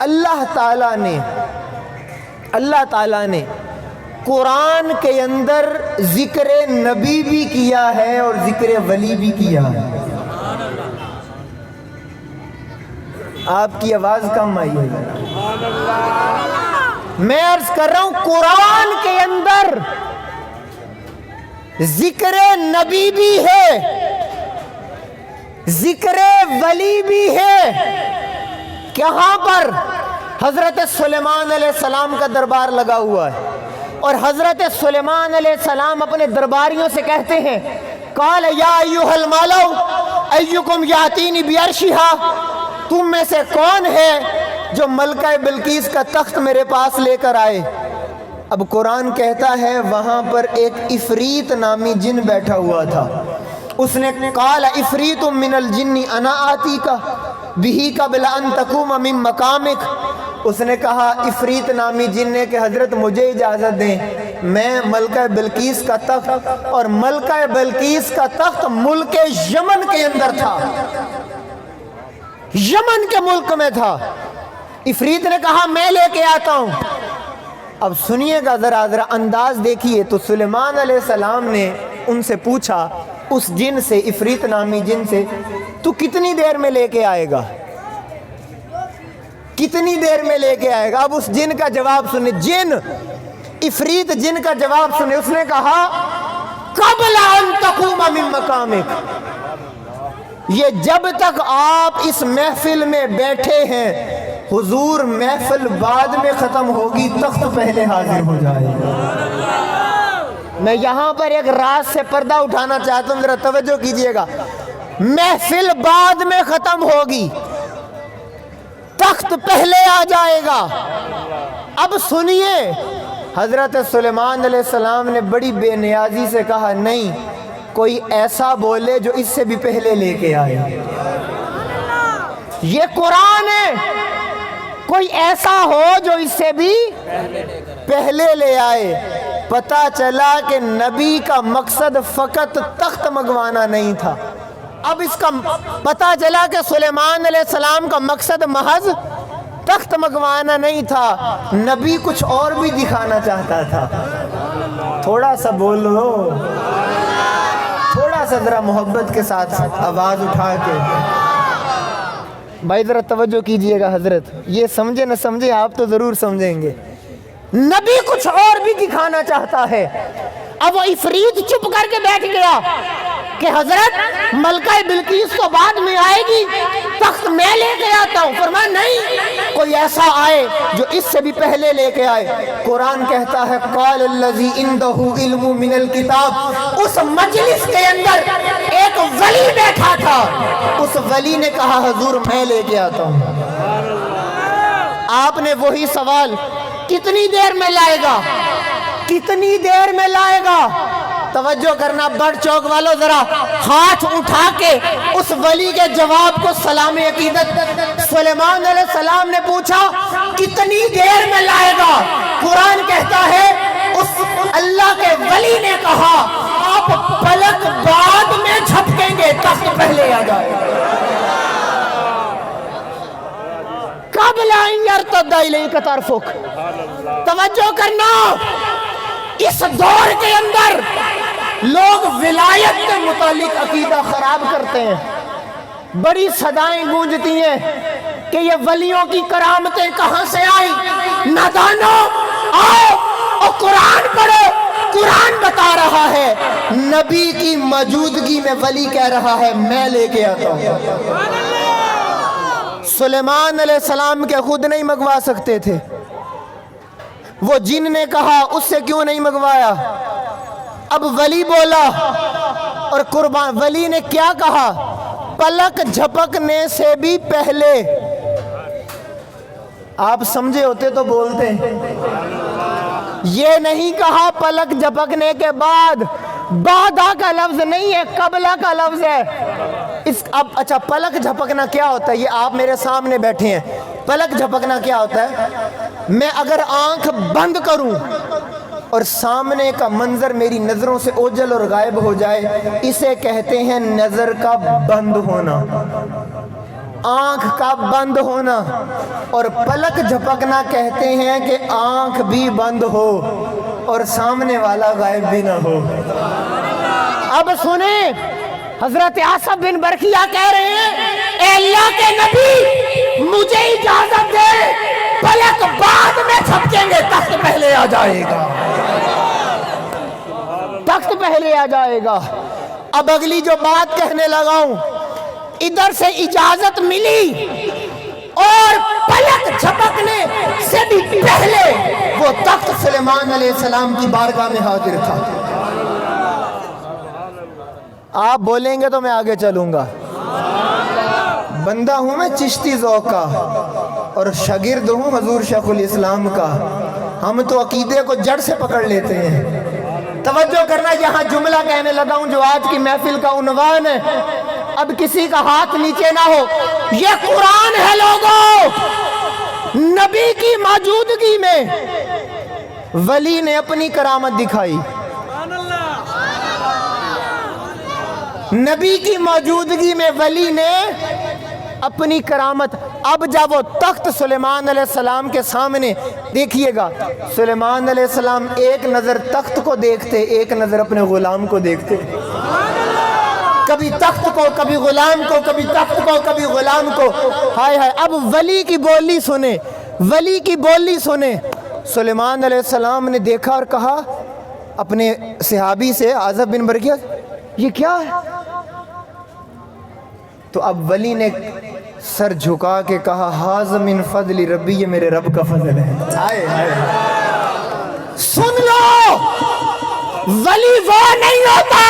اللہ تعالیٰ نے قرآن کے اندر ذکر نبی بھی کیا ہے اور ذکر ولی بھی کیا ہے۔ آپ کی آواز کم آئی ہے، میں عرض کر رہا ہوں قرآن کے اندر ذکر نبی بھی ہے، ذکر ولی بھی ہے۔ کہاں پر؟ حضرت سلیمان علیہ السلام کا دربار لگا ہوا ہے، اور حضرت سلیمان علیہ السلام اپنے درباریوں سے کہتے ہیں قال یا ایھا الملؤ ایکم یاتینی بعرشھا، تم میں سے کون ہے جو ملکہ بلقیس کا تخت میرے پاس لے کر آئے؟ اب قرآن کہتا ہے وہاں پر ایک عفریت نامی جن بیٹھا ہوا تھا، اس نے قال عفریت من الجن انا آتیک بہ قبل ان تقوم من مقامک، اس نے کہا عفریت نامی جن نے کہ حضرت مجھے اجازت دیں، میں ملکہ بلقیس کا تخت، اور ملکہ بلقیس کا تخت ملک یمن کے اندر تھا، یمن کے ملک میں تھا۔ عفریت نے کہا میں لے کے آتا ہوں۔ اب سنیے گا ذرا انداز دیکھیے، تو سلیمان علیہ السلام نے ان سے پوچھا، اس جن سے، عفریت نامی جن سے، تو کتنی دیر میں لے کے آئے گا؟ کتنی دیر میں لے کے آئے گا؟ اب اس جن کا جواب سنے، جن عفریت جن کا جواب سنے، اس نے کہا قبل ان تقوم من مقامک، یہ جب تک آپ اس محفل میں بیٹھے ہیں، حضور محفل بعد میں ختم ہوگی، تخت پہلے حاضر ہو جائے گا۔ میں یہاں پر ایک راز سے پردہ اٹھانا چاہتا ہوں، ذرا توجہ کیجئے گا۔ محفل بعد میں ختم ہوگی، تخت پہلے آ جائے گا۔ اب سنیے، حضرت سلیمان علیہ السلام نے بڑی بے نیازی سے کہا نہیں، کوئی ایسا بولے جو اس سے بھی پہلے لے کے آئے۔ یہ قرآن ہے، کوئی ایسا ہو جو اس سے بھی پہلے لے آئے۔ پتہ چلا کہ نبی کا مقصد فقط تخت منگوانا نہیں تھا، اب اس کا پتہ چلا کہ سلیمان علیہ السلام کا مقصد محض تخت منگوانا نہیں تھا، نبی کچھ اور بھی دکھانا چاہتا تھا۔ تھوڑا سا بولو، تھوڑا سا ذرا محبت کے ساتھ آواز اٹھا کے۔ بھائی ذرا توجہ کیجئے گا، حضرت یہ سمجھے نہ سمجھے آپ تو ضرور سمجھیں گے، نبی کچھ اور بھی دکھانا چاہتا ہے۔ اب وہ عفریت چپ کر کے بیٹھ گیا کہ حضرت ملکہ بلقیس تو بعد میں آئے گی، تخت میں لے کے آتا ہوں۔ فرمایا نہیں، کوئی ایسا آئے جو اس سے بھی پہلے لے کے آئے۔ قرآن کہتا ہے قال الذی عندہ علم من الکتاب، اس مجلس کے اندر ایک ولی بیٹھا تھا، اس ولی نے کہا حضور میں لے کے آتا ہوں۔ آپ نے وہی سوال، کتنی دیر میں لائے گا؟ کتنی دیر میں لائے گا؟ توجہ کرنا بڑھ چوک والوں، ذرا ہاتھ اٹھا کے اس ولی کے جواب کو سلام عقیدت۔ سلیمان علیہ السلام نے پوچھا کتنی دیر میں لائے گا؟ قرآن کہتا ہے اس اللہ کے ولی نے کہا آپ پلک بعد میں جھپکیں گے، تخت پہلے آ جائے گا۔ قبل ان یرتد الیک طرفک۔ توجہ کرنا، اس دور کے اندر لوگ ولایت کے متعلق عقیدہ خراب کرتے ہیں، بڑی صدائیں گونجتی ہیں کہ یہ ولیوں کی کرامتیں کہاں سے آئیں۔ نادانو آؤ اور قرآن پڑھو، قرآن بتا رہا ہے نبی کی موجودگی میں ولی کہہ رہا ہے میں لے کے آتا ہوں۔ سلیمان علیہ السلام کے خود نہیں منگوا سکتے تھے، وہ جن نے کہا اس سے کیوں نہیں منگوایا؟ اب ولی بولا، اور قربان ولی نے کیا کہا؟ پلک جھپکنے سے بھی پہلے۔ آپ سمجھے ہوتے تو بولتے، یہ نہیں کہا پلک جھپکنے کے بعد، بعدہ کا لفظ نہیں ہے، قبلہ کا لفظ ہے۔ اب اچھا پلک جھپکنا کیا ہوتا ہے؟ یہ آپ میرے سامنے بیٹھے ہیں، پلک جھپکنا کیا ہوتا ہے؟ میں اگر آنکھ بند کروں اور سامنے کا منظر میری نظروں سے اوجھل اور غائب ہو جائے، اسے کہتے ہیں نظر کا بند ہونا۔ آنکھ کا بند ہونا اور پلک جھپکنا کہتے ہیں کہ آنکھ بھی بند ہو اور سامنے والا غائب بھی نہ ہو۔ اب سنیں، حضرت آصف بن برقیہ کہہ رہے ہیں اے اللہ کے نبی مجھے اجازت دے، پلک بعد میں جھپکیں گے، تخت پہلے آ جائے گا، تخت پہلے آ جائے گا۔ اب اگلی جو بات کہنے لگا ہوں، ادھر سے اجازت ملی اور پلک جھپکنے سے بھی پہلے وہ تخت سلیمان علیہ السلام کی بارگاہ میں حاضر تھا۔ آپ بولیں گے تو میں آگے چلوں گا۔ بندہ ہوں میں چشتی ذوق کا اور شاگرد ہوں حضور شیخ الاسلام کا، ہم تو عقیدے کو جڑ سے پکڑ لیتے ہیں۔ توجہ کرنا، یہاں جملہ کہنے لگا ہوں جو آج کی محفل کا عنوان ہے، اب کسی کا ہاتھ نیچے نہ ہو، یہ قرآن ہے لوگوں۔ نبی کی موجودگی میں ولی نے اپنی کرامت دکھائی، نبی کی موجودگی میں ولی نے اپنی کرامت۔ اب جب وہ تخت سلیمان علیہ السلام کے سامنے، دیکھیے گا سلیمان علیہ السلام ایک نظر تخت کو دیکھتے، ایک نظر اپنے غلام کو دیکھتے، کبھی تخت کو، کبھی غلام کو، کبھی تخت کو، کبھی غلام کو۔ ہائے ہائے، اب ولی کی بولی سنیں، ولی کی بولی سنیں۔ سلیمان علیہ السلام نے دیکھا اور کہا اپنے صحابی سے، آصف بن برقیہ، یہ کیا ہے؟ تو اب ولی نے سر جھکا کے کہا ھذا من فضل ربی، یہ میرے رب کا فضل ہے۔ آئے آئے، سن لو، ولی وہ نہیں ہوتا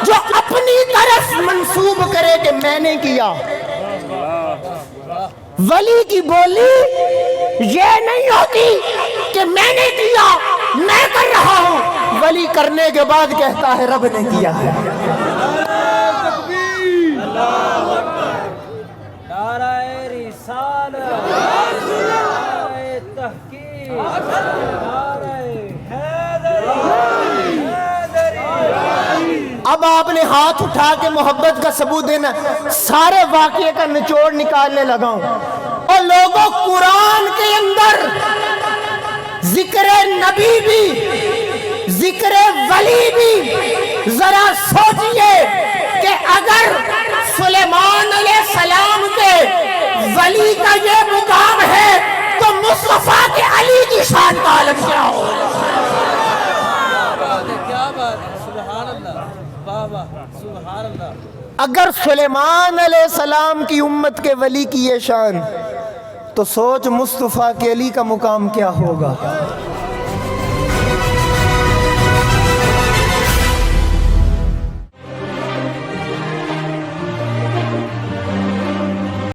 جو اپنی طرف منسوب کرے کہ میں نے کیا۔ ولی کی بولی یہ نہیں ہوتی کہ میں نے کیا، میں کر رہا ہوں، ولی کرنے کے بعد کہتا ہے رب نے کیا ہے۔ اب آپ نے ہاتھ اٹھا کے محبت کا ثبوت دینا، سارے واقعے کا نچوڑ نکالنے لگا ہوں۔ اور لوگوں، قرآن کے اندر ذکر نبی بھی، ذکر ولی بھی، ذرا سوچئے کہ اگر سلیمان علیہ السلام کے ولی کا یہ مقام ہے تو مصطفیٰ کے علی کی شان کا عالم کیا ہو۔ اگر سلیمان علیہ السلام کی امت کے ولی کی یہ شان، تو سوچ مصطفیٰ کے علی کا مقام کیا ہوگا۔